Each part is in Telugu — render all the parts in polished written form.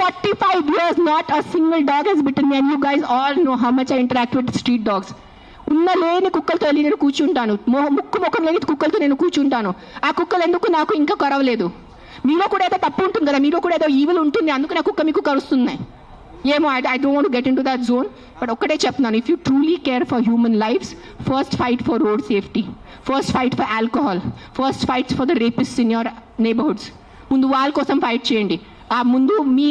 45 years, not a single dog has bitten me, and you guys all know how much I interact with street dogs. ఉన్న లేని కుక్కలతో వెళ్ళి నేను కూర్చుంటాను, ముఖం లేని కుక్కలతో నేను కూర్చుంటాను. ఆ కుక్కలు ఎందుకు నాకు ఇంకా కరవలేదు? మీలో కూడా ఏదో తప్పు ఉంటుంది కదా, మీలో కూడా ఏదో ఈవిల్ ఉంటుంది, అందుకు నా కుక్క మీకు కరుస్తున్నాయి ఏమో. I don't want to get in to that zone. But ఒక్కటే చెప్తున్నాను, if you truly care for human lifes, first fight for road safety, first fight for alcohol, first fight for the rapist in your neighbourhoods. ముందు వాళ్ళ కోసం ఫైట్ చేయండి. ఆ ముందు మీ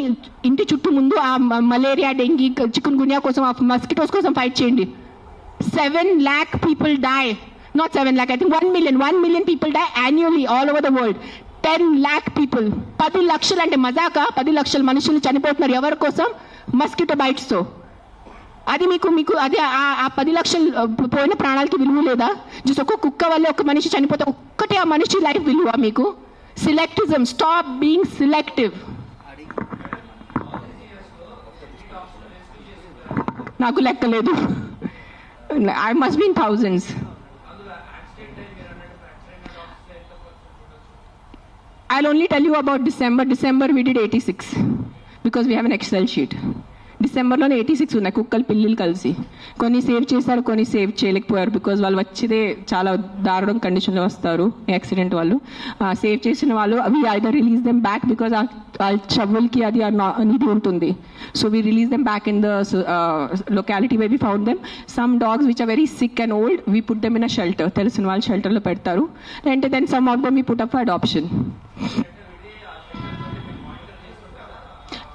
ఇంటి చుట్టూ ముందు ఆ మలేరియా, డెంగీ, చికున్ గున్యా కోసం, ఆ మస్కిటోస్ కోసం ఫైట్ చేయండి. 7 lakh people die, not 7 lakh, I think 1 million people die annually all over the world. 10 lakh people, 10 లక్షలు అంటే మజాక, 10 లక్షల మనుషులు చనిపోతున్నారు ఎవరి కోసం? మస్కిటో బైట్స్ తో. అది మీకు అది ఆ 10 లక్షలు పోయిన ప్రాణాలకి విలువ లేదా? జస్ట్ ఒక్క కుక్క వల్ల ఒక మనిషి చనిపోతే ఒక్కటే ఆ మనిషి లైఫ్ విలువ మీకు? సెలెక్టిజం, స్టాప్ బీయింగ్ సెలెక్టివ్. నాకు లెక్కలేదు, I must be in thousands. I'll only tell you about December we did 86 because we have an Excel sheet. డిసెంబర్లోనే 86 ఉన్నాయి కుక్కలు పిల్లలు కలిసి. కొన్ని సేవ్ చేశారు, కొన్ని సేవ్ చేయలేకపోయారు బికాజ్ వాళ్ళు వచ్చేదే చాలా దారుణం కండిషన్లో వస్తారు యాక్సిడెంట్ వాళ్ళు. సేవ్ చేసిన వాళ్ళు we either release them back because ఆ చెవులకి అది ఇది ఉంటుంది. So we release them back in the locality way we found them. Some dogs which are very sick and old we put them in a shelter, తెలిసిన వాళ్ళు షెల్టర్లో పెడతారు. అంటే then some of them we put up for adoption.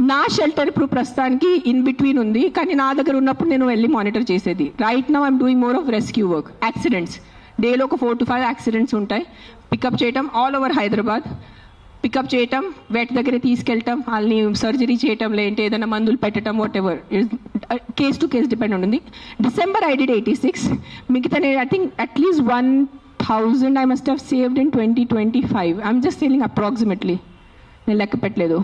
నా షెల్టర్ ఇప్పుడు ప్రస్తుతానికి ఇన్ బిట్వీన్ ఉంది, కానీ నా దగ్గర ఉన్నప్పుడు నేను వెళ్ళి మానిటర్ చేసేది. Right now I'm doing more of rescue work. Accidents డేలో ఒక 4 to 5 యాక్సిడెంట్స్ ఉంటాయి. పికప్ చేయటం ఆల్ ఓవర్ హైదరాబాద్, పికప్ చేయటం, వెట్ దగ్గర తీసుకెళ్ళటం, వాళ్ళని సర్జరీ చేయటం, లేదంటే ఏదైనా మందులు పెట్టడం, whatever case to case depend ఉంటుంది. December I did 86. మిగతా నేను I think at least 1000 I must have saved in 2025. I'm just telling approximately, నేను లెక్క పెట్టలేదు.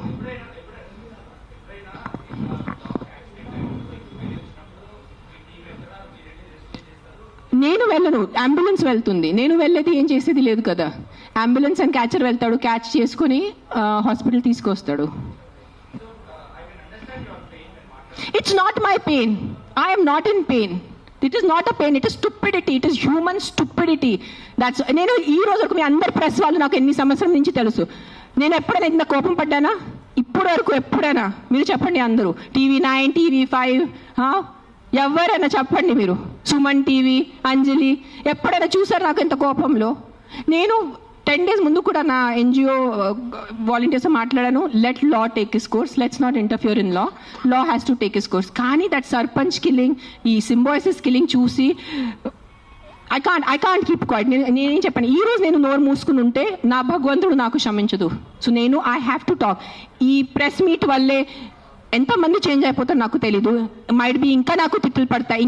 నేను వెళ్ళను, అంబులెన్స్ వెళ్తుంది. నేను వెళ్ళేది ఏం చేసేది లేదు కదా. అంబులెన్స్ అండ్ క్యాచర్ వెళ్తాడు, క్యాచ్ చేసుకుని హాస్పిటల్ తీసుకొస్తాడు. It's not my pain, I'm not in pain. It is not a pain, it is stupidity, it is human stupidity. That's నేను ఈ రోజు వరకు మీ అందరి ప్రెస్ వాళ్ళు నాకు ఎన్ని సంవత్సరం నుంచి తెలుసు. నేను ఎప్పుడైనా ఇంత కోపం పడ్డానా ఇప్పటి వరకు? ఎప్పుడైనా మీరు చెప్పండి అందరూ, TV9, TV5, ఎవరైనా చెప్పండి మీరు, సుమన్ టీవీ, అంజలి, ఎప్పుడైనా చూసారు నాకు ఇంత కోపంలో? నేను 10 days ముందు కూడా నా NGO వాలంటీర్స్ మాట్లాడాను. Let law take is course, let's not interfere in law, law has to take is course. కానీ దట్ సర్పంచ్ కిల్లింగ్, ఈ సింబాయిసిస్ కిల్లింగ్ చూసి ఐ కాంట్ కీప్ క్వైట్. నేనేం చెప్పాను, ఈ రోజు నేను నోరు మూసుకుని ఉంటే నా భగవంతుడు నాకు క్షమించదు. సో నేను ఐ హ్యావ్ టు టాక్. ఈ ప్రెస్ మీట్ వల్లే ఎంతమంది చేంజ్ అయిపోతారు నాకు తెలీదు. మైట్ బి ఇంకా నాకు తిట్లు పడతాయి,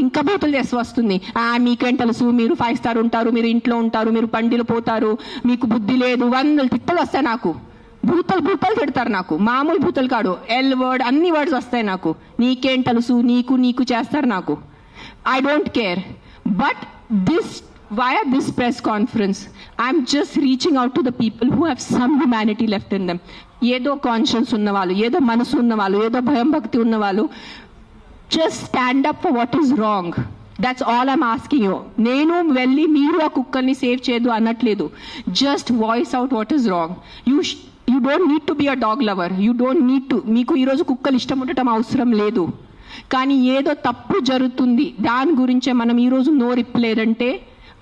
ఇంకా బూతులు చేసి వస్తుంది. మీకేం తెలుసు, మీరు 5 star ఉంటారు, మీరు ఇంట్లో ఉంటారు, మీరు పండిలు పోతారు, మీకు బుద్ధి లేదు, 100 తిట్టలు వస్తాయి నాకు. భూతలు తిడతారు నాకు, మామూలు భూతలు కాదు, ఎల్ వర్డ్ అన్ని వర్డ్స్ వస్తాయి నాకు. నీకేం తెలుసు, నీకు చేస్తారు నాకు. I don't care. But via this press conference, I'm just reaching out to the people who have some humanity left in them. ఏదో కాన్షియన్స్ ఉన్నవాళ్ళు, ఏదో మనసు ఉన్నవాళ్ళు, ఏదో భయం భక్తి ఉన్నవాళ్ళు, just stand up for what is wrong. That's all I'm asking you. నేను వెళ్ళి మీరు ఆ కుక్కల్ని సేవ్ చేయదు అనట్లేదు. Just voice out what is wrong. You don't need to be a dog lover. You don't need to. మీకు ఈరోజు కుక్కలు ఇష్టం ఉండటం అవసరం లేదు. కానీ ఏదో తప్పు జరుగుతుంది, దాని గురించే మనం ఈరోజు నోరిప్పలేదంటే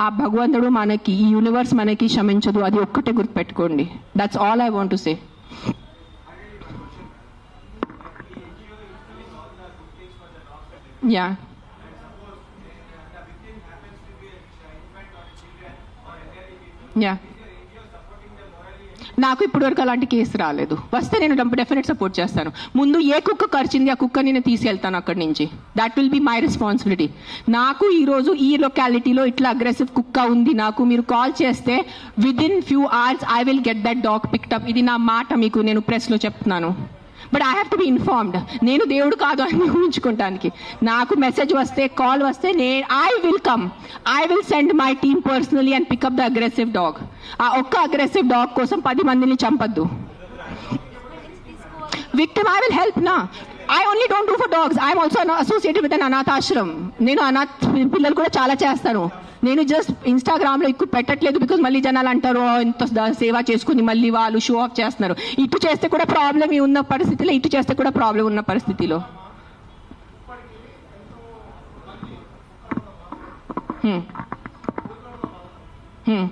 ఆ భగవంతుడు మనకి, ఈ యూనివర్స్ మనకి క్షమించదు. అది ఒక్కటే గుర్తుపెట్టుకోండి. That's all I want to say. Yeah, yeah, నాకు ఇప్పటివరకు అలాంటి కేసు రాలేదు. వస్తే నేను డెఫినెట్ సపోర్ట్ చేస్తాను. ముందు ఏ కుక్క కరిచింది ఆ కుక్క నేను తీసుకెళ్తాను అక్కడి నుంచి. That will be my responsibility. నాకు ఈరోజు ఈ లొకాలిటీలో ఇట్లా అగ్రెసివ్ కుక్క ఉంది, నాకు మీరు కాల్ చేస్తే within few hours I will get that dog picked. ఇది నా మాట, మీకు నేను ప్రెస్లో చెప్తున్నాను. But I have to be informed. నేను దేవుడు కాదు అని ఊహించుకోవటానికి. నాకు మెసేజ్ వస్తే, కాల్ వస్తే I will come. I will send my team personally and pick up the aggressive dog. ఆ ఒక్క అగ్రెసివ్ డాగ్ కోసం 10 మందిని చంపద్దు. victim, I will help na. I only don't do for dogs. I am also associated with an anath ashram. నేను అనాథ్ పిల్లలు కూడా చాలా చేస్తాను. నేను జస్ట్ ఇన్స్టాగ్రామ్లో ఎక్కువ పెట్టట్లేదు బికాజ్ మళ్ళీ జనాలు అంటారు ఇంత సేవ చేసుకుని మళ్ళీ వాళ్ళు షో ఆఫ్ చేస్తున్నారు. ఇటు చేస్తే కూడా ప్రాబ్లం ఉన్న పరిస్థితిలో, ఇటు చేస్తే కూడా ప్రాబ్లం ఉన్న పరిస్థితిలో. Hmm.